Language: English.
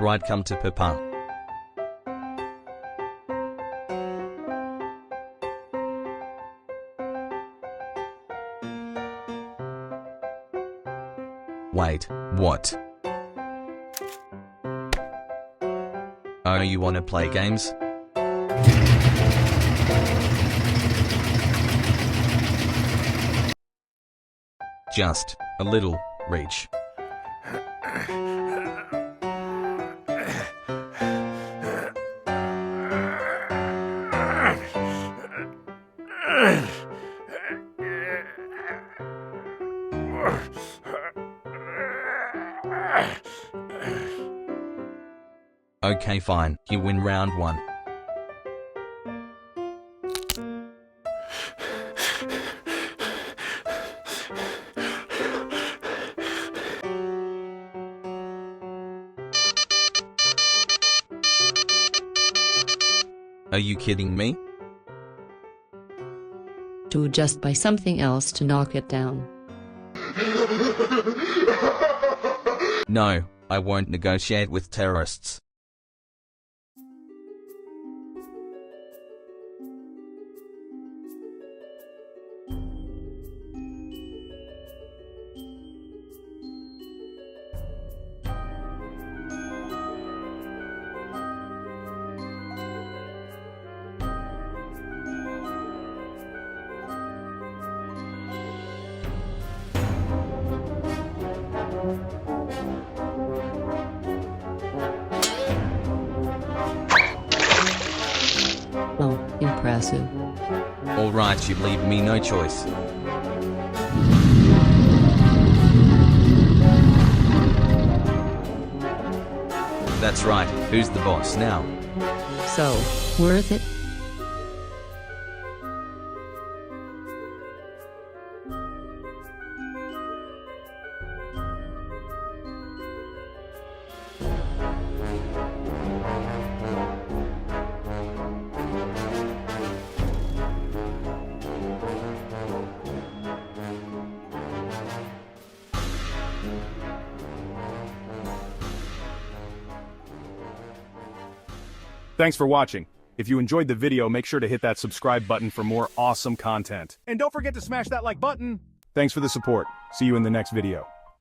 Alright, come to Papa. Wait, what? Oh, you wanna play games? Just a little reach. Okay, fine, you win round 1. Are you kidding me? To just buy something else to knock it down. No, I won't negotiate with terrorists. Oh, impressive. Alright, you leave me no choice. That's right, who's the boss now? So, worth it? Thanks for watching. If you enjoyed the video, make sure to hit that subscribe button for more awesome content. And don't forget to smash that like button. Thanks for the support. See you in the next video.